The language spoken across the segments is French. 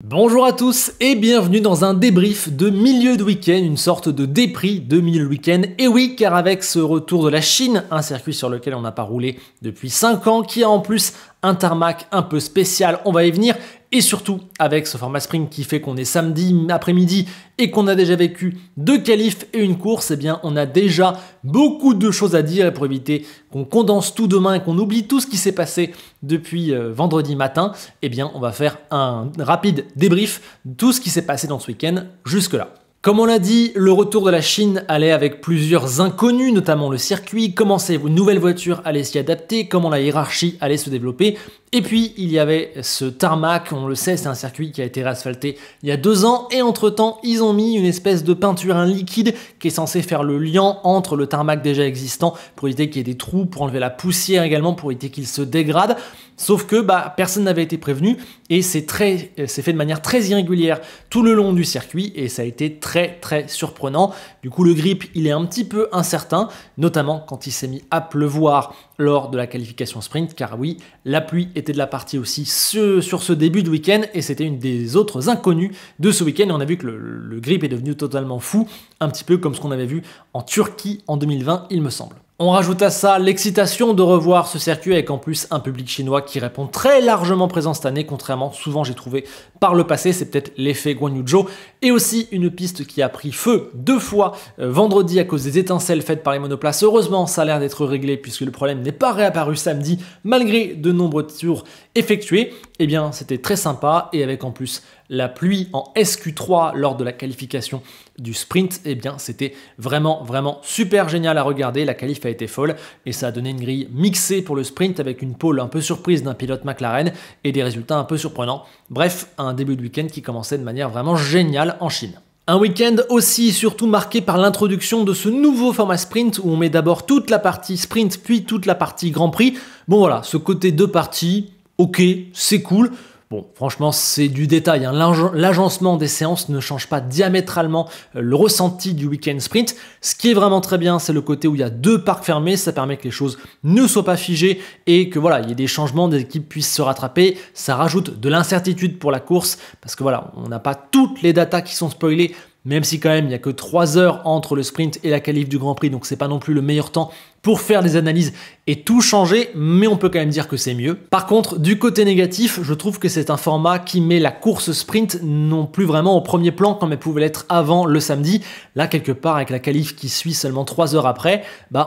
Bonjour à tous et bienvenue dans un débrief de milieu de week-end, une sorte de dépris de milieu de week-end. Et oui, car avec ce retour de la Chine, un circuit sur lequel on n'a pas roulé depuis 5 ans, qui a en plus un tarmac un peu spécial, on va y venir. Et surtout avec ce format sprint qui fait qu'on est samedi après-midi et qu'on a déjà vécu 2 qualifs et une course, eh bien on a déjà beaucoup de choses à dire. Et pour éviter qu'on condense tout demain et qu'on oublie tout ce qui s'est passé depuis vendredi matin, eh bien on va faire un rapide débrief de tout ce qui s'est passé dans ce week-end jusque-là. Comme on l'a dit, le retour de la Chine allait avec plusieurs inconnus, notamment le circuit, comment ces nouvelles voitures allaient s'y adapter, comment la hiérarchie allait se développer. Et puis, il y avait ce tarmac, on le sait, c'est un circuit qui a été réasphalté il y a 2 ans. Et entre-temps, ils ont mis une espèce de peinture, un liquide, qui est censé faire le lien entre le tarmac déjà existant, pour éviter qu'il y ait des trous, pour enlever la poussière également, pour éviter qu'il se dégrade. Sauf que personne n'avait été prévenu et c'est fait de manière très irrégulière tout le long du circuit et ça a été très surprenant. Du coup, le grip, il est un petit peu incertain, notamment quand il s'est mis à pleuvoir lors de la qualification sprint, car oui, la pluie était de la partie aussi sur ce début de week-end et c'était une des autres inconnues de ce week-end. Et on a vu que le grip est devenu totalement fou, un petit peu comme ce qu'on avait vu en Turquie en 2020, il me semble. On rajoute à ça l'excitation de revoir ce circuit avec en plus un public chinois qui répond très largement présent cette année, contrairement souvent j'ai trouvé par le passé, c'est peut-être l'effet Guan Yu Zhou, et aussi une piste qui a pris feu 2 fois vendredi à cause des étincelles faites par les monoplaces. Heureusement, ça a l'air d'être réglé puisque le problème n'est pas réapparu samedi malgré de nombreux tours effectués. Eh bien, c'était très sympa et avec en plus la pluie en SQ3 lors de la qualification du sprint, eh bien c'était vraiment super génial à regarder. La qualif a été folle et ça a donné une grille mixée pour le sprint avec une pole un peu surprise d'un pilote McLaren et des résultats un peu surprenants. Bref, un début de week-end qui commençait de manière vraiment géniale en Chine. Un week-end aussi surtout marqué par l'introduction de ce nouveau format sprint où on met d'abord toute la partie sprint puis toute la partie Grand Prix. Bon voilà, ce côté 2 parties, ok, c'est cool. Bon, franchement, c'est du détail, hein. L'agencement des séances ne change pas diamétralement le ressenti du week-end sprint. Ce qui est vraiment très bien, c'est le côté où il y a 2 parcs fermés. Ça permet que les choses ne soient pas figées et que voilà, il y ait des changements, des équipes puissent se rattraper. Ça rajoute de l'incertitude pour la course parce que voilà, on n'a pas toutes les datas qui sont spoilées. Même si quand même il n'y a que 3 heures entre le sprint et la qualif du Grand Prix, donc c'est pas non plus le meilleur temps pour faire des analyses et tout changer, mais on peut quand même dire que c'est mieux. Par contre, du côté négatif, je trouve que c'est un format qui met la course sprint non plus vraiment au premier plan comme elle pouvait l'être avant le samedi. Là, quelque part, avec la qualif qui suit seulement 3 heures après,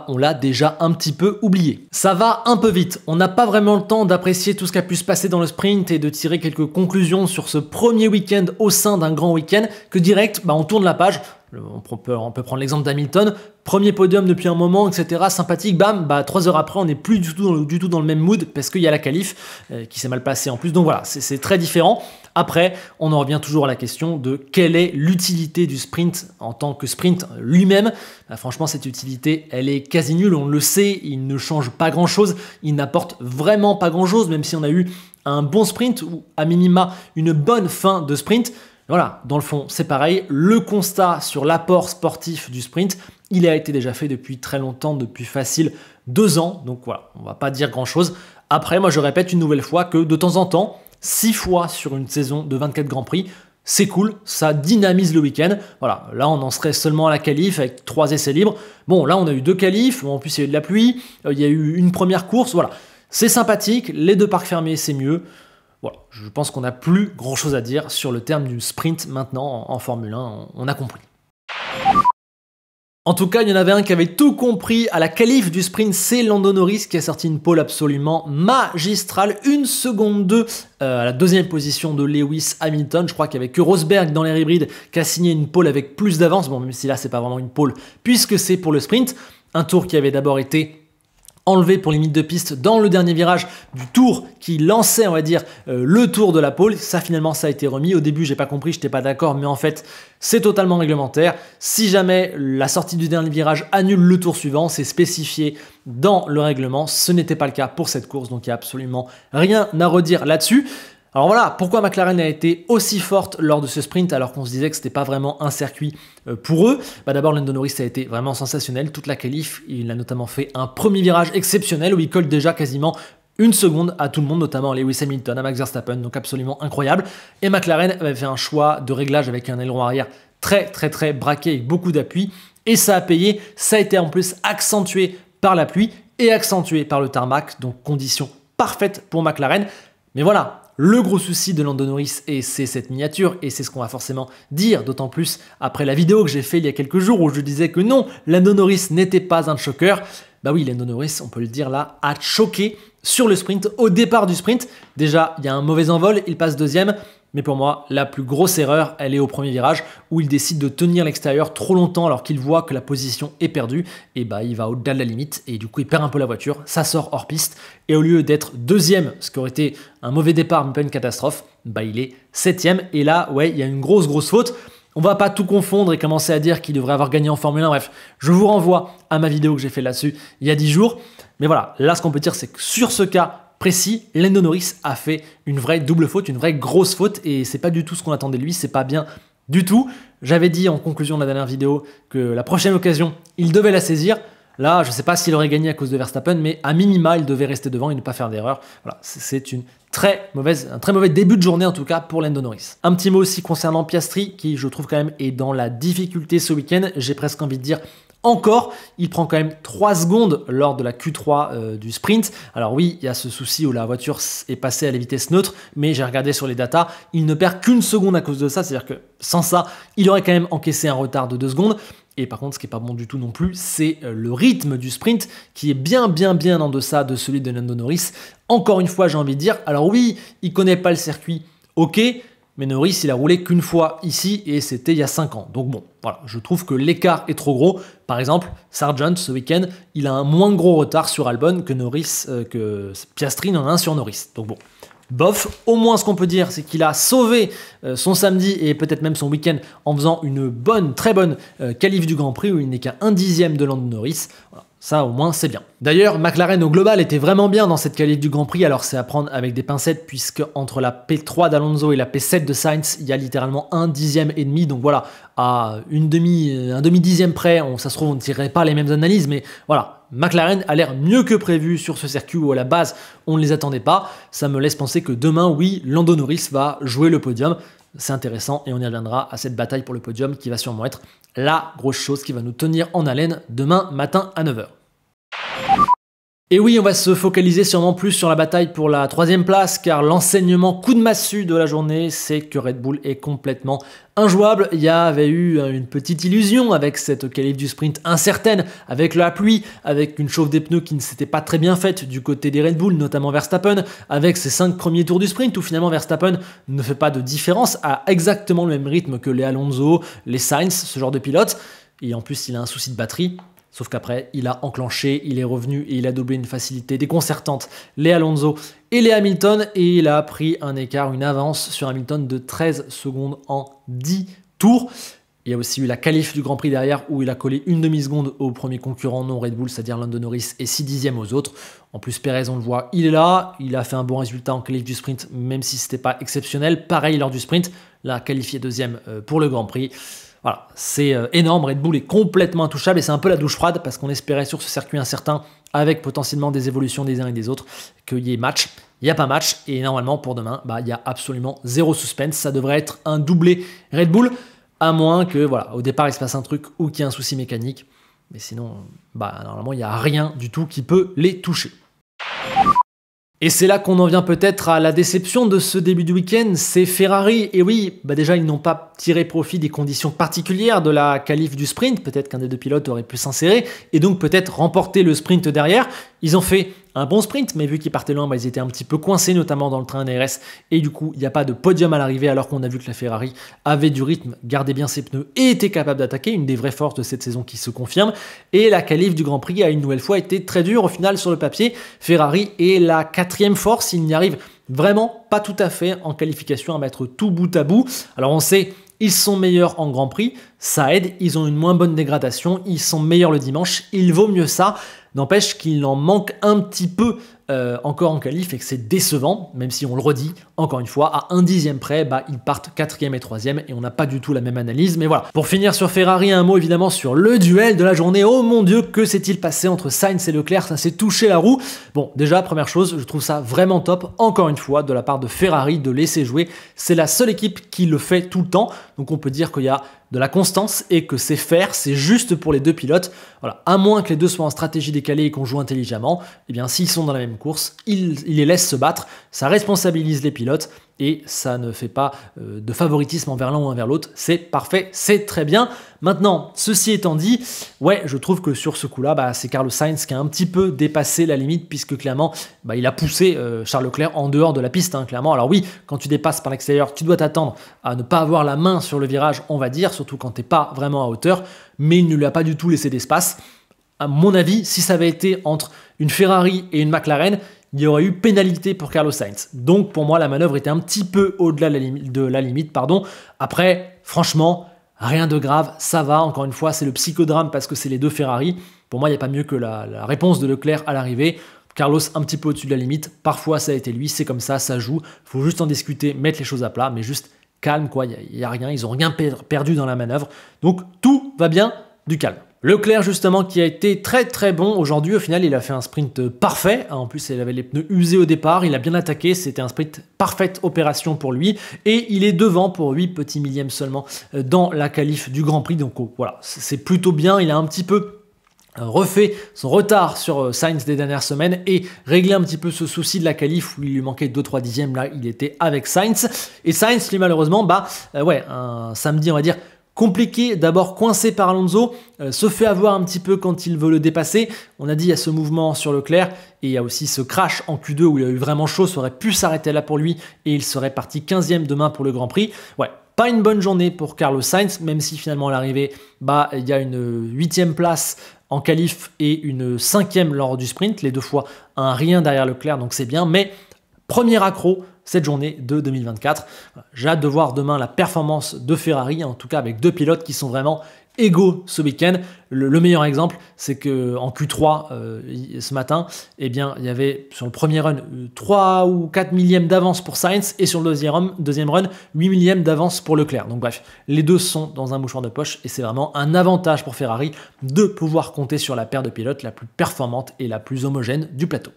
on l'a déjà un petit peu oublié. Ça va un peu vite, on n'a pas vraiment le temps d'apprécier tout ce qui a pu se passer dans le sprint et de tirer quelques conclusions sur ce premier week-end au sein d'un grand week-end, que direct, on tourne la page. On peut prendre l'exemple d'Hamilton, premier podium depuis un moment, etc. Sympathique, bam, 3 heures après, on n'est plus du tout dans le même mood parce qu'il y a la qualif qui s'est mal passée en plus. Donc voilà, c'est très différent. Après, on en revient toujours à la question de quelle est l'utilité du sprint en tant que sprint lui-même. Franchement, cette utilité, elle est quasi nulle, on le sait, il ne change pas grand-chose, il n'apporte vraiment pas grand-chose, même si on a eu un bon sprint ou à minima une bonne fin de sprint. Voilà, dans le fond, c'est pareil. Le constat sur l'apport sportif du sprint, il a été déjà fait depuis très longtemps, depuis facile 2 ans. Donc voilà, on va pas dire grand-chose. Après, moi, je répète une nouvelle fois que de temps en temps, 6 fois sur une saison de 24 Grands Prix, c'est cool, ça dynamise le week-end. Voilà, là, on en serait seulement à la qualif avec 3 essais libres. Bon, là, on a eu 2 qualifs. En plus, il y a eu de la pluie. Il y a eu une première course. Voilà, c'est sympathique. Les 2 parcs fermés, c'est mieux. Voilà, je pense qu'on n'a plus grand chose à dire sur le terme du sprint maintenant en Formule 1, on a compris. En tout cas, il y en avait un qui avait tout compris à la qualif du sprint, c'est Lando Norris qui a sorti une pole absolument magistrale, 1 seconde 2 à la 2e position de Lewis Hamilton. Je crois qu'il n'y avait que Rosberg dans l'air hybride qui a signé une pole avec plus d'avance, bon même si là c'est pas vraiment une pole puisque c'est pour le sprint, un tour qui avait d'abord été enlevé pour limite de piste dans le dernier virage du tour qui lançait, on va dire, le tour de la pole. Ça, finalement, ça a été remis. Au début, j'ai pas compris, j'étais pas d'accord, mais en fait, c'est totalement réglementaire. Si jamais la sortie du dernier virage annule le tour suivant, c'est spécifié dans le règlement. Ce n'était pas le cas pour cette course, donc il n'y a absolument rien à redire là-dessus. Alors voilà, pourquoi McLaren a été aussi forte lors de ce sprint alors qu'on se disait que c'était pas vraiment un circuit pour eux. D'abord, Lando Norris a été vraiment sensationnel. Toute la qualif, il a notamment fait un premier virage exceptionnel où il colle déjà quasiment 1 seconde à tout le monde, notamment à Lewis Hamilton, à Max Verstappen, donc absolument incroyable. Et McLaren avait fait un choix de réglage avec un aileron arrière très braqué avec beaucoup d'appui, et ça a payé. Ça a été en plus accentué par la pluie et accentué par le tarmac, donc conditions parfaites pour McLaren. Mais voilà, le gros souci de Lando Norris, et c'est cette miniature, et c'est ce qu'on va forcément dire, d'autant plus après la vidéo que j'ai fait il y a quelques jours où je disais que non, Lando Norris n'était pas un choqueur. Bah oui, Lando Norris, on peut le dire là, a choqué sur le sprint, au départ du sprint. Déjà, il y a un mauvais envol, il passe deuxième. Mais pour moi, la plus grosse erreur, elle est au premier virage où il décide de tenir l'extérieur trop longtemps alors qu'il voit que la position est perdue. Et bah, il va au-delà de la limite et du coup, il perd un peu la voiture. Ça sort hors piste. Et au lieu d'être deuxième, ce qui aurait été un mauvais départ, mais pas une catastrophe, bah, il est septième. Et là, ouais, il y a une grosse faute. On va pas tout confondre et commencer à dire qu'il devrait avoir gagné en Formule 1. Bref, je vous renvoie à ma vidéo que j'ai fait là-dessus il y a 10 jours. Mais voilà, là, ce qu'on peut dire, c'est que sur ce cas précis, Lando Norris a fait une vraie double faute, une vraie grosse faute, et c'est pas du tout ce qu'on attendait de lui, c'est pas bien du tout. J'avais dit en conclusion de la dernière vidéo que la prochaine occasion, il devait la saisir. Là, je sais pas s'il aurait gagné à cause de Verstappen, mais à minima, il devait rester devant et ne pas faire d'erreur. Voilà, c'est un très mauvais début de journée en tout cas pour Lando Norris. Un petit mot aussi concernant Piastri, qui je trouve quand même est dans la difficulté ce week-end. J'ai presque envie de dire encore, il prend quand même 3 secondes lors de la Q3 du sprint. Alors oui, il y a ce souci où la voiture est passée à la vitesse neutre, mais j'ai regardé sur les datas, il ne perd qu'une seconde à cause de ça, c'est-à-dire que sans ça, il aurait quand même encaissé un retard de 2 secondes. Et par contre, ce qui n'est pas bon du tout non plus, c'est le rythme du sprint qui est bien en deçà de celui de Lando Norris. Encore une fois, j'ai envie de dire, alors oui, il connaît pas le circuit, ok, mais Norris, il a roulé qu'une fois ici et c'était il y a 5 ans. Donc bon, voilà, je trouve que l'écart est trop gros. Par exemple, Sargent, ce week-end, il a un moins gros retard sur Albon que Piastri n'en a un sur Norris. Donc bon, bof, au moins ce qu'on peut dire, c'est qu'il a sauvé son samedi et peut-être même son week-end en faisant une très bonne qualif du Grand Prix où il n'est qu'à 1/10 de Lando Norris. Voilà. Ça, au moins, c'est bien. D'ailleurs, McLaren, au global, était vraiment bien dans cette qualif du Grand Prix. Alors, c'est à prendre avec des pincettes, puisque entre la P3 d'Alonso et la P7 de Sainz, il y a littéralement 1/10 et demi. Donc voilà, à un demi-dixième près, ça se trouve, on ne tirerait pas les mêmes analyses. Mais voilà, McLaren a l'air mieux que prévu sur ce circuit où, à la base, on ne les attendait pas. Ça me laisse penser que demain, oui, Lando Norris va jouer le podium. C'est intéressant et on y reviendra à cette bataille pour le podium qui va sûrement être la grosse chose qui va nous tenir en haleine demain matin à 9h. Et oui, on va se focaliser sûrement plus sur la bataille pour la 3e place, car l'enseignement coup de massue de la journée, c'est que Red Bull est complètement injouable. Il y avait eu une petite illusion avec cette qualif du sprint incertaine, avec la pluie, avec une chauffe des pneus qui ne s'était pas très bien faite du côté des Red Bull, notamment Verstappen, avec ses 5 premiers tours du sprint, où finalement Verstappen ne fait pas de différence, à exactement le même rythme que les Alonso, les Sainz, ce genre de pilotes, et en plus il a un souci de batterie. Sauf qu'après, il a enclenché, il est revenu et il a doublé une facilité déconcertante les Alonso et les Hamilton. Et il a pris un écart, une avance sur Hamilton de 13 secondes en 10 tours. Il y a aussi eu la qualif du Grand Prix derrière où il a collé une demi-seconde au premier concurrent non Red Bull, c'est-à-dire Lando Norris, et 6/10 aux autres. En plus, Perez, on le voit, il est là. Il a fait un bon résultat en qualif du sprint, même si ce n'était pas exceptionnel. Pareil lors du sprint, là, qualifié 2e pour le Grand Prix. Voilà, c'est énorme, Red Bull est complètement intouchable et c'est un peu la douche froide parce qu'on espérait sur ce circuit incertain, avec potentiellement des évolutions des uns et des autres, qu'il y ait match. Il n'y a pas match et normalement pour demain, il y a absolument zéro suspense. Ça devrait être un doublé Red Bull, à moins que voilà, au départ il se passe un truc ou qu'il y ait un souci mécanique. Mais sinon, normalement il n'y a rien du tout qui peut les toucher. Et c'est là qu'on en vient peut-être à la déception de ce début du week-end, c'est Ferrari. Et oui, déjà ils n'ont pas tiré profit des conditions particulières de la qualif du sprint, peut-être qu'un des deux pilotes aurait pu s'insérer, et donc peut-être remporter le sprint derrière. Ils ont fait un bon sprint, mais vu qu'ils partaient loin, ils étaient un petit peu coincés, notamment dans le train DRS, et du coup, il n'y a pas de podium à l'arrivée, alors qu'on a vu que la Ferrari avait du rythme, gardait bien ses pneus et était capable d'attaquer, une des vraies forces de cette saison qui se confirme, et la qualif du Grand Prix a une nouvelle fois été très dure, au final, sur le papier. Ferrari est la 4e force, il n'y arrive vraiment pas tout à fait en qualification à mettre tout bout à bout. Alors on sait, ils sont meilleurs en Grand Prix, ça aide, ils ont une moins bonne dégradation, ils sont meilleurs le dimanche, il vaut mieux ça. N'empêche qu'il en manque un petit peu encore en qualif et que c'est décevant, même si on le redit, encore une fois, à 1/10 près, ils partent 4e et 3e et on n'a pas du tout la même analyse. Mais voilà. Pour finir sur Ferrari, un mot évidemment sur le duel de la journée. Oh mon Dieu, que s'est-il passé entre Sainz et Leclerc? Ça s'est touché la roue. Bon, déjà, première chose, je trouve ça vraiment top, encore une fois, de la part de Ferrari, de laisser jouer. C'est la seule équipe qui le fait tout le temps. Donc on peut dire qu'il y a de la constance et que c'est fair, c'est juste pour les deux pilotes. Voilà, à moins que les deux soient en stratégie décalée et qu'on joue intelligemment, eh bien s'ils sont dans la même course, il les laisse se battre, ça responsabilise les pilotes et ça ne fait pas de favoritisme envers l'un ou envers l'autre. C'est parfait, c'est très bien. Maintenant, ceci étant dit, ouais, je trouve que sur ce coup-là, c'est Carlos Sainz qui a un petit peu dépassé la limite puisque clairement, il a poussé Charles Leclerc en dehors de la piste, hein, clairement. Alors oui, quand tu dépasses par l'extérieur, tu dois t'attendre à ne pas avoir la main sur le virage, on va dire, surtout quand tu n'es pas vraiment à hauteur, mais il ne lui a pas du tout laissé d'espace. À mon avis, si ça avait été entre une Ferrari et une McLaren, il y aurait eu pénalité pour Carlos Sainz. Donc pour moi, la manœuvre était un petit peu au-delà de la limite. Après, franchement, rien de grave, ça va. Encore une fois, c'est le psychodrame parce que c'est les deux Ferrari. Pour moi, il n'y a pas mieux que la réponse de Leclerc à l'arrivée. Carlos un petit peu au-dessus de la limite. Parfois, ça a été lui, c'est comme ça joue. Il faut juste en discuter, mettre les choses à plat, mais juste calme, quoi. Il n'y a rien, ils n'ont rien perdu dans la manœuvre. Donc tout va bien, du calme. Leclerc justement qui a été très très bon aujourd'hui, au final il a fait un sprint parfait, en plus il avait les pneus usés au départ, il a bien attaqué, c'était un sprint parfaite opération pour lui et il est devant pour 8 petits millièmes seulement dans la qualif du Grand Prix, donc voilà, c'est plutôt bien, il a un petit peu refait son retard sur Sainz des dernières semaines et réglé un petit peu ce souci de la qualif où il lui manquait 2-3 dixièmes, là il était avec Sainz et Sainz lui malheureusement un samedi on va dire compliqué, d'abord coincé par Alonso, se fait avoir un petit peu quand il veut le dépasser. On a dit il y a ce mouvement sur Leclerc et il y a aussi ce crash en Q2 où il a eu vraiment chaud, ça aurait pu s'arrêter là pour lui et il serait parti 15e demain pour le Grand Prix. Ouais, pas une bonne journée pour Carlos Sainz, même si finalement à l'arrivée, il y a une 8e place en qualif et une 5e lors du sprint, les deux fois un rien derrière Leclerc, donc c'est bien, mais premier accro cette journée de 2024. J'ai hâte de voir demain la performance de Ferrari, en tout cas avec deux pilotes qui sont vraiment égaux ce week-end. Le meilleur exemple, c'est qu'en Q3 ce matin, il y avait sur le premier run 3 ou 4 millièmes d'avance pour Sainz et sur le deuxième run 8 millièmes d'avance pour Leclerc. Donc bref, les deux sont dans un mouchoir de poche et c'est vraiment un avantage pour Ferrari de pouvoir compter sur la paire de pilotes la plus performante et la plus homogène du plateau.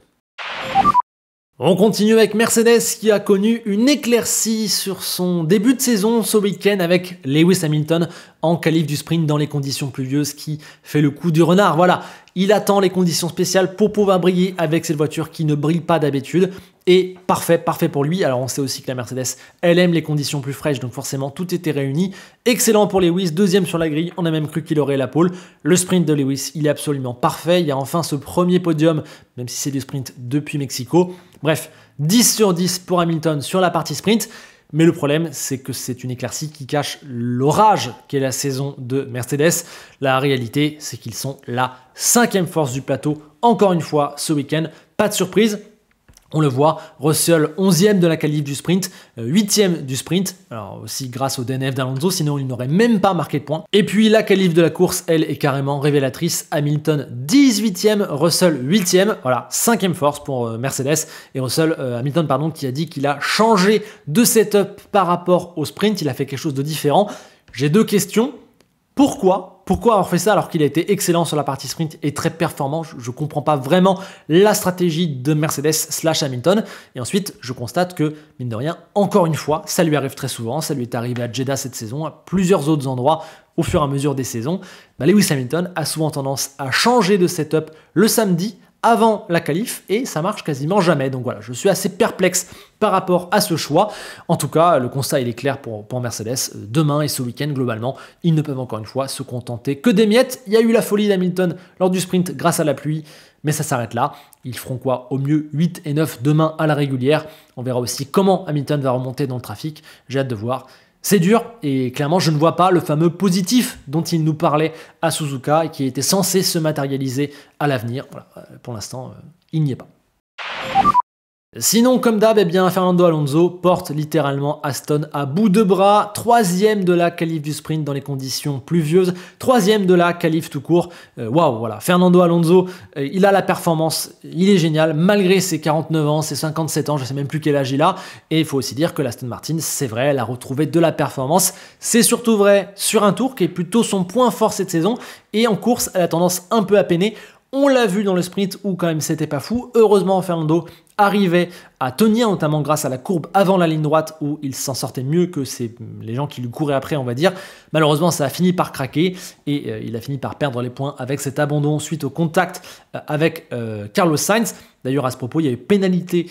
On continue avec Mercedes qui a connu une éclaircie sur son début de saison ce week-end avec Lewis Hamilton en qualif du sprint dans les conditions pluvieuses qui fait le coup du renard. Voilà, il attend les conditions spéciales pour pouvoir briller avec cette voiture qui ne brille pas d'habitude. Et parfait pour lui. Alors on sait aussi que la Mercedes, elle aime les conditions plus fraîches, donc forcément tout était réuni. Excellent pour Lewis, deuxième sur la grille, on a même cru qu'il aurait la pole. Le sprint de Lewis, il est absolument parfait. Il y a enfin ce premier podium, même si c'est du sprint depuis Mexico. Bref, 10 sur 10 pour Hamilton sur la partie sprint. Mais le problème, c'est que c'est une éclaircie qui cache l'orage qu'est la saison de Mercedes. La réalité, c'est qu'ils sont la 5e force du plateau, encore une fois ce week-end. Pas de surprise. On le voit, Russell 11e de la qualif du sprint, 8e du sprint, alors aussi grâce au DNF d'Alonso, sinon il n'aurait même pas marqué de points. Et puis la qualif de la course, elle est carrément révélatrice. Hamilton 18e, Russell 8e, voilà, 5e force pour Mercedes. Et Hamilton qui a dit qu'il a changé de setup par rapport au sprint, il a fait quelque chose de différent. J'ai deux questions. Pourquoi avoir fait ça alors qu'il a été excellent sur la partie sprint et très performant? Je ne comprends pas vraiment la stratégie de Mercedes/Hamilton. Et ensuite, je constate que, mine de rien, encore une fois, ça lui arrive très souvent. Ça lui est arrivé à Jeddah cette saison, à plusieurs autres endroits au fur et à mesure des saisons. Lewis Hamilton a souvent tendance à changer de setup le samedi avant la qualif et ça marche quasiment jamais. Donc voilà, je suis assez perplexe par rapport à ce choix. En tout cas, le constat il est clair pour Mercedes. Demain et ce week-end, globalement, ils ne peuvent encore une fois se contenter que des miettes. Il y a eu la folie d'Hamilton lors du sprint grâce à la pluie, mais ça s'arrête là. Ils feront quoi? Au mieux 8 et 9 demain à la régulière. On verra aussi comment Hamilton va remonter dans le trafic. J'ai hâte de voir. C'est dur et clairement je ne vois pas le fameux positif dont il nous parlait à Suzuka et qui était censé se matérialiser à l'avenir. Voilà, pour l'instant, il n'y est pas. Sinon, comme d'hab, eh bien, Fernando Alonso porte littéralement Aston à bout de bras. 3e de la qualif du sprint dans les conditions pluvieuses. 3e de la qualif tout court. Waouh, voilà. Fernando Alonso, il a la performance, il est génial, malgré ses 49 ans, ses 57 ans, je ne sais même plus quel âge il a. Et il faut aussi dire que l'Aston Martin, c'est vrai, elle a retrouvé de la performance. C'est surtout vrai sur un tour qui est plutôt son point fort cette saison. Et en course, elle a tendance un peu à peiner. On l'a vu dans le sprint où quand même c'était pas fou. Heureusement, Fernando arrivait à tenir, notamment grâce à la courbe avant la ligne droite où il s'en sortait mieux que les gens qui lui couraient après, on va dire. Malheureusement, ça a fini par craquer et il a fini par perdre les points avec cet abandon suite au contact avec Carlos Sainz. D'ailleurs, à ce propos, il y a eu pénalité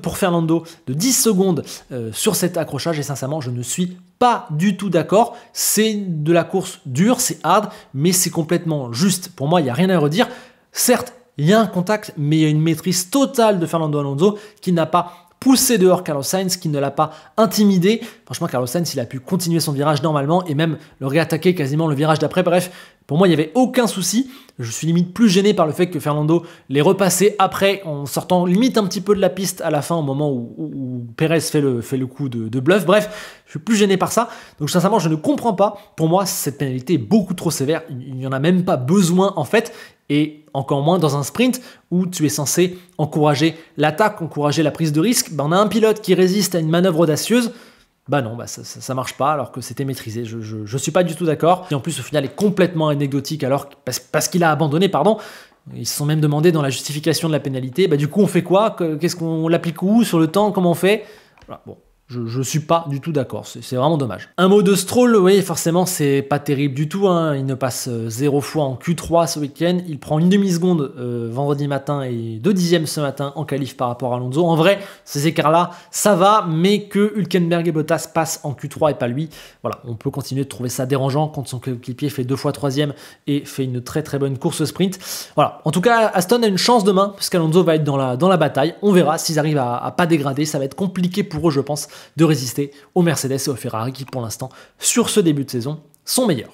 pour Fernando de 10 secondes sur cet accrochage et sincèrement, je ne suis pas du tout d'accord. C'est de la course dure, c'est hard, mais c'est complètement juste. Pour moi, il n'y a rien à redire. Certes, il y a un contact, mais il y a une maîtrise totale de Fernando Alonso qui n'a pas poussé dehors Carlos Sainz, qui ne l'a pas intimidé. Franchement, Carlos Sainz, il a pu continuer son virage normalement et même le réattaquer quasiment le virage d'après. Bref, pour moi, il n'y avait aucun souci. Je suis limite plus gêné par le fait que Fernando l'ait repassé après, en sortant limite un petit peu de la piste à la fin, au moment où Pérez fait le coup de bluff. Bref, je suis plus gêné par ça. Donc sincèrement, je ne comprends pas. Pour moi, cette pénalité est beaucoup trop sévère. Il n'y en a même pas besoin en fait. Et encore moins dans un sprint où tu es censé encourager l'attaque, encourager la prise de risque. On a un pilote qui résiste à une manœuvre audacieuse. Non, ça marche pas alors que c'était maîtrisé. Je suis pas du tout d'accord. Et en plus, au final, est complètement anecdotique alors parce qu'il a abandonné, pardon. Ils se sont même demandé dans la justification de la pénalité. Du coup, on fait quoi? Qu'est-ce qu'on l'applique où? Sur le temps? Comment on fait? Voilà, bon. Je suis pas du tout d'accord, c'est vraiment dommage. Un mot de Stroll, oui, forcément, c'est pas terrible du tout. Il ne passe 0 fois en Q3 ce week-end. Il prend une demi-seconde vendredi matin et 2 dixièmes ce matin en qualif par rapport à Alonso. En vrai, ces écarts-là, ça va, mais que Hülkenberg et Bottas passent en Q3 et pas lui. Voilà, on peut continuer de trouver ça dérangeant quand son coéquipier fait 2 fois 3e et fait une très très bonne course sprint. Voilà, en tout cas, Aston a une chance demain, parce qu'Alonso va être dans la bataille. On verra s'ils arrivent à pas dégrader. Ça va être compliqué pour eux, je pense, de résister aux Mercedes et aux Ferrari qui, pour l'instant, sur ce début de saison, sont meilleurs.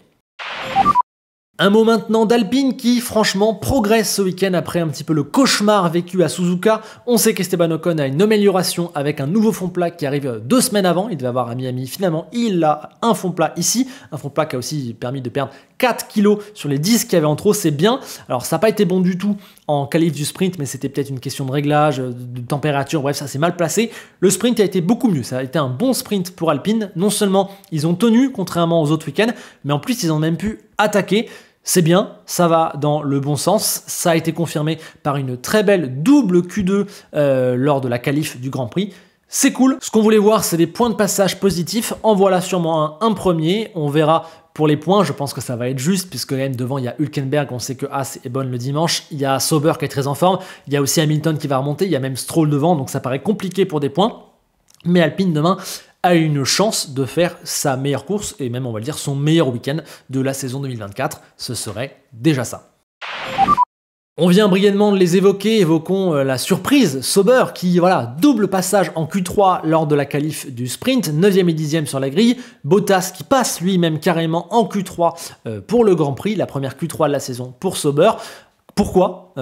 Un mot maintenant d'Alpine qui, franchement, progresse ce week-end après un petit peu le cauchemar vécu à Suzuka. On sait qu'Esteban Ocon a une amélioration avec un nouveau fond plat qui arrive 2 semaines avant. Il devait avoir à Miami. Finalement, il a un fond plat ici. Un fond plat qui a aussi permis de perdre 4 kilos sur les 10 qu'il y avait en trop. C'est bien. Alors, ça n'a pas été bon du tout en qualif du sprint, mais c'était peut-être une question de réglage, de température. Bref, ça s'est mal placé. Le sprint a été beaucoup mieux. Ça a été un bon sprint pour Alpine. Non seulement ils ont tenu, contrairement aux autres week-ends, mais en plus, ils ont même pu attaquer. C'est bien, ça va dans le bon sens. Ça a été confirmé par une très belle double Q2 lors de la qualif du Grand Prix. C'est cool. Ce qu'on voulait voir, c'est des points de passage positifs. En voilà sûrement un premier. On verra pour les points. Je pense que ça va être juste, puisque même devant, il y a Hülkenberg. On sait que Haas est bonne le dimanche. Il y a Sauber qui est très en forme. Il y a aussi Hamilton qui va remonter. Il y a même Stroll devant, donc ça paraît compliqué pour des points. Mais Alpine demain a une chance de faire sa meilleure course et même, on va le dire, son meilleur week-end de la saison 2024. Ce serait déjà ça. On vient brièvement de les évoquer, évoquons la surprise Sauber qui, voilà, double passage en Q3 lors de la qualif du sprint, 9e et 10e sur la grille, Bottas qui passe lui-même carrément en Q3 pour le Grand Prix, la première Q3 de la saison pour Sauber. Pourquoi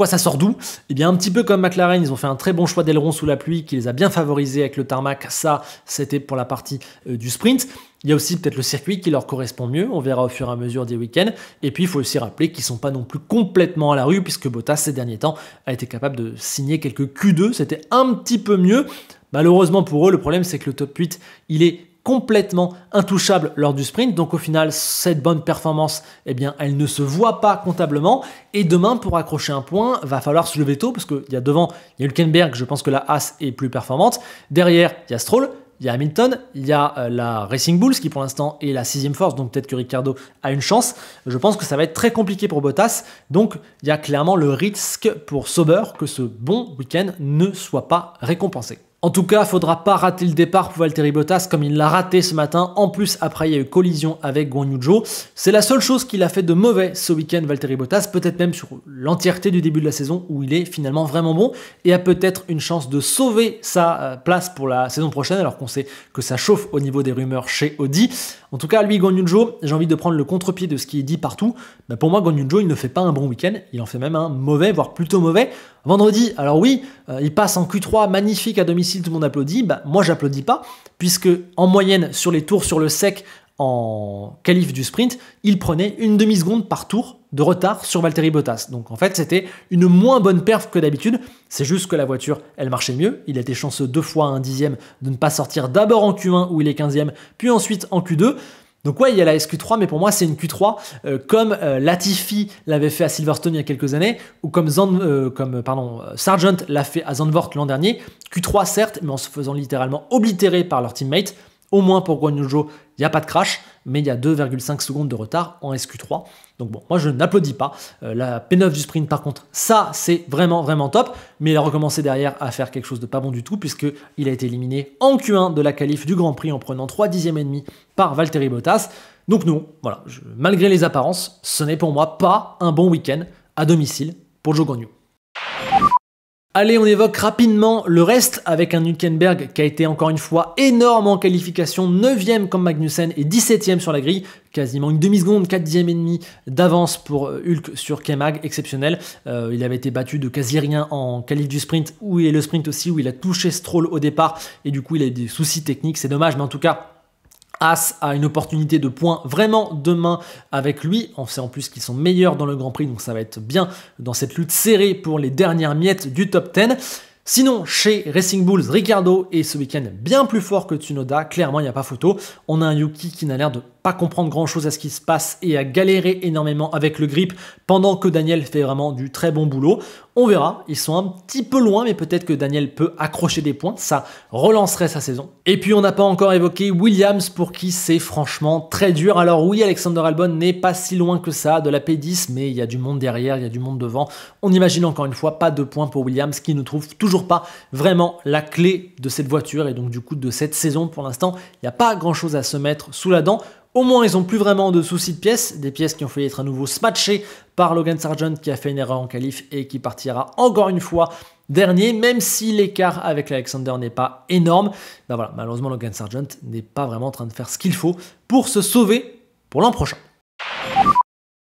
ça sort d'où? Eh bien, un petit peu comme McLaren, ils ont fait un très bon choix d'aileron sous la pluie qui les a bien favorisés avec le tarmac. Ça, c'était pour la partie du sprint. Il y a aussi peut-être le circuit qui leur correspond mieux. On verra au fur et à mesure des week-ends. Et puis, il faut aussi rappeler qu'ils ne sont pas non plus complètement à la rue puisque Bottas, ces derniers temps, a été capable de signer quelques Q2. C'était un petit peu mieux. Malheureusement pour eux, le problème, c'est que le top 8, il est complètement intouchable lors du sprint. Donc au final, cette bonne performance, eh bien, elle ne se voit pas comptablement. Et demain, pour accrocher un point, va falloir se lever tôt parce qu'il y a devant, il y a Hülkenberg, je pense que la Haas est plus performante. Derrière, il y a Stroll, il y a Hamilton, il y a la Racing Bulls qui pour l'instant est la 6e force, donc peut-être que Ricciardo a une chance. Je pense que ça va être très compliqué pour Bottas. Donc il y a clairement le risque pour Sauber que ce bon week-end ne soit pas récompensé. En tout cas, il ne faudra pas rater le départ pour Valtteri Bottas comme il l'a raté ce matin. En plus, après, il y a eu collision avec Guan Yu Zhou. C'est la seule chose qu'il a fait de mauvais ce week-end, Valtteri Bottas, peut-être même sur l'entièreté du début de la saison où il est finalement vraiment bon et a peut-être une chance de sauver sa place pour la saison prochaine alors qu'on sait que ça chauffe au niveau des rumeurs chez Audi. En tout cas, lui, Guan Yu Zhou, j'ai envie de prendre le contre-pied de ce qui est dit partout. Pour moi, Guan Yu Zhou, il ne fait pas un bon week-end, il en fait même un mauvais, voire plutôt mauvais. Vendredi, alors oui, il passe en Q3, magnifique à domicile, tout le monde applaudit. Bah, moi, j'applaudis pas, puisque en moyenne, sur les tours sur le sec, en qualif du sprint, il prenait une demi-seconde par tour de retard sur Valtteri Bottas. Donc en fait, c'était une moins bonne perf que d'habitude. C'est juste que la voiture, elle marchait mieux. Il a été chanceux 2 fois à 1/10 de ne pas sortir d'abord en Q1 où il est 15e, puis ensuite en Q2. Donc ouais, il y a la SQ3, mais pour moi, c'est une Q3 comme Latifi l'avait fait à Silverstone il y a quelques années, ou comme Sargent l'a fait à Zandvoort l'an dernier. Q3 certes, mais en se faisant littéralement oblitérer par leur teammate. Au moins pour Guan Yu Zhou, il n'y a pas de crash, mais il y a 2,5 secondes de retard en SQ3. Donc bon, moi je n'applaudis pas. La P9 du sprint par contre, ça c'est vraiment vraiment top, mais il a recommencé derrière à faire quelque chose de pas bon du tout, puisqu'il a été éliminé en Q1 de la qualif du Grand Prix en prenant 3 dixièmes et demi par Valtteri Bottas. Donc non, voilà, malgré les apparences, ce n'est pour moi pas un bon week-end à domicile pour Zhou Guanyu. Allez, on évoque rapidement le reste avec un Hülkenberg qui a été encore une fois énorme en qualification, 9e comme Magnussen et 17e sur la grille, quasiment une demi-seconde, 4 dixièmes et demi d'avance pour Hulk sur K-Mag, exceptionnel. Il avait été battu de quasi rien en qualif du sprint, où il est le sprint aussi, où il a touché Stroll au départ et du coup il a eu des soucis techniques, c'est dommage, mais en tout cas Haas a une opportunité de points vraiment demain avec lui. On sait en plus qu'ils sont meilleurs dans le Grand Prix, donc ça va être bien dans cette lutte serrée pour les dernières miettes du top 10. Sinon, chez Racing Bulls, Ricciardo est ce week-end bien plus fort que Tsunoda. Clairement, il n'y a pas photo. On a un Yuki qui n'a l'air de pas comprendre grand-chose à ce qui se passe et a galéré énormément avec le grip, pendant que Daniel fait vraiment du très bon boulot. On verra, ils sont un petit peu loin, mais peut-être que Daniel peut accrocher des points, ça relancerait sa saison. Et puis on n'a pas encore évoqué Williams, pour qui c'est franchement très dur. Alors oui, Alexander Albon n'est pas si loin que ça de la P10, mais il y a du monde derrière, il y a du monde devant. On imagine encore une fois pas de points pour Williams, qui ne trouve toujours pas vraiment la clé de cette voiture, et donc du coup de cette saison pour l'instant, il n'y a pas grand-chose à se mettre sous la dent. Au moins, ils n'ont plus vraiment de soucis de pièces, des pièces qui ont failli être à nouveau smatchées par Logan Sargent qui a fait une erreur en qualif et qui partira encore une fois dernier, même si l'écart avec l'Alexander n'est pas énorme. Ben voilà, malheureusement, Logan Sargent n'est pas vraiment en train de faire ce qu'il faut pour se sauver pour l'an prochain.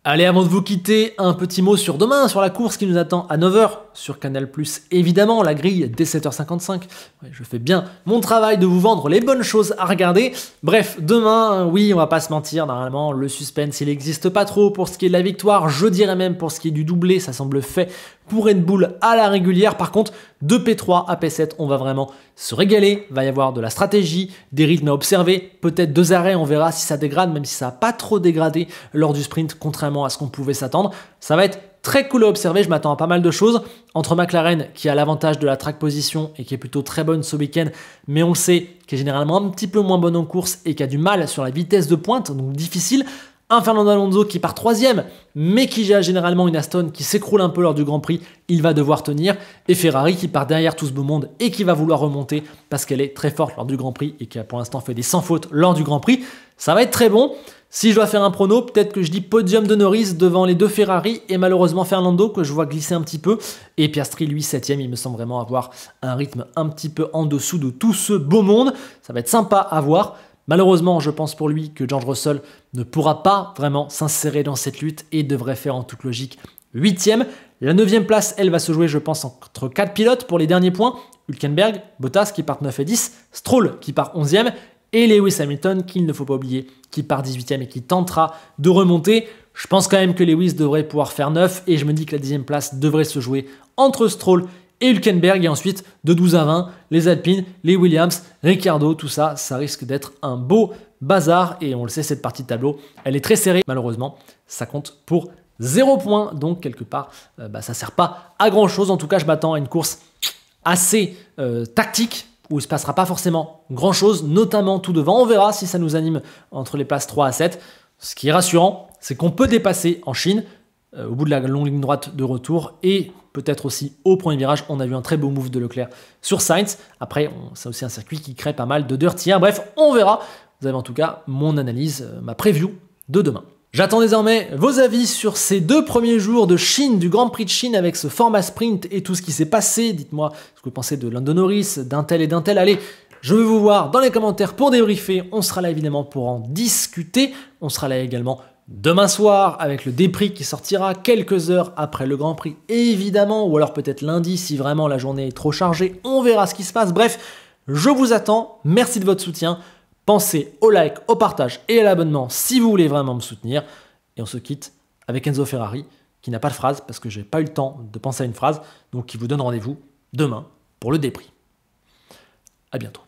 Allez, avant de vous quitter, un petit mot sur demain, sur la course qui nous attend à 9h sur Canal+. Évidemment, la grille dès 7h55. Ouais, je fais bien mon travail de vous vendre les bonnes choses à regarder. Bref, demain, oui, on va pas se mentir, normalement, le suspense, il n'existe pas trop pour ce qui est de la victoire. Je dirais même pour ce qui est du doublé, ça semble fait pour Red Bull à la régulière. Par contre, de P3 à P7, on va vraiment se régaler. Il va y avoir de la stratégie, des rythmes à observer, peut-être 2 arrêts, on verra si ça dégrade, même si ça n'a pas trop dégradé lors du sprint, contrairement à ce qu'on pouvait s'attendre. Ça va être très cool à observer, je m'attends à pas mal de choses. Entre McLaren, qui a l'avantage de la track position et qui est plutôt très bonne ce week-end, mais on le sait, qui est généralement un petit peu moins bonne en course et qui a du mal sur la vitesse de pointe, donc difficile. Un Fernando Alonso qui part 3e, mais qui a généralement une Aston qui s'écroule un peu lors du Grand Prix, il va devoir tenir. Et Ferrari qui part derrière tout ce beau monde et qui va vouloir remonter parce qu'elle est très forte lors du Grand Prix et qui a pour l'instant fait des sans fautes lors du Grand Prix. Ça va être très bon. Si je dois faire un prono, peut-être que je dis podium de Norris devant les 2 Ferrari et malheureusement Fernando que je vois glisser un petit peu. Et Piastri, lui, 7e, il me semble vraiment avoir un rythme un petit peu en dessous de tout ce beau monde. Ça va être sympa à voir. Malheureusement, je pense pour lui que George Russell ne pourra pas vraiment s'insérer dans cette lutte et devrait faire en toute logique 8e. La 9e place, elle va se jouer, je pense, entre 4 pilotes pour les derniers points. Hülkenberg, Bottas qui part 9 et 10, Stroll qui part 11e et Lewis Hamilton, qu'il ne faut pas oublier, qui part 18e et qui tentera de remonter. Je pense quand même que Lewis devrait pouvoir faire 9 et je me dis que la 10e place devrait se jouer entre Stroll et Hülkenberg, et ensuite de 12 à 20, les Alpines, les Williams, Ricciardo, tout ça, ça risque d'être un beau bazar, et on le sait, cette partie de tableau, elle est très serrée, malheureusement, ça compte pour 0 points, donc quelque part, ça sert pas à grand chose. En tout cas, je m'attends à une course assez tactique, où il ne se passera pas forcément grand chose, notamment tout devant. On verra si ça nous anime entre les places 3 à 7. Ce qui est rassurant, c'est qu'on peut dépasser en Chine, au bout de la longue ligne droite de retour, et peut-être aussi au premier virage. On a vu un très beau move de Leclerc sur Sainz. Après, c'est aussi un circuit qui crée pas mal de dirty. Bref, on verra. Vous avez en tout cas mon analyse, ma preview de demain. J'attends désormais vos avis sur ces 2 premiers jours de Chine, du Grand Prix de Chine avec ce format sprint et tout ce qui s'est passé. Dites-moi ce que vous pensez de Lando Norris, d'un tel et d'un tel. Allez, je veux vous voir dans les commentaires pour débriefer. On sera là évidemment pour en discuter. On sera là également demain soir avec le débrief qui sortira quelques heures après le Grand Prix, évidemment, ou alors peut-être lundi si vraiment la journée est trop chargée, on verra ce qui se passe. Bref, je vous attends, merci de votre soutien, pensez au like, au partage et à l'abonnement si vous voulez vraiment me soutenir, et on se quitte avec Enzo Ferrari qui n'a pas de phrase parce que j'ai pas eu le temps de penser à une phrase, donc qui vous donne rendez-vous demain pour le débrief. À bientôt.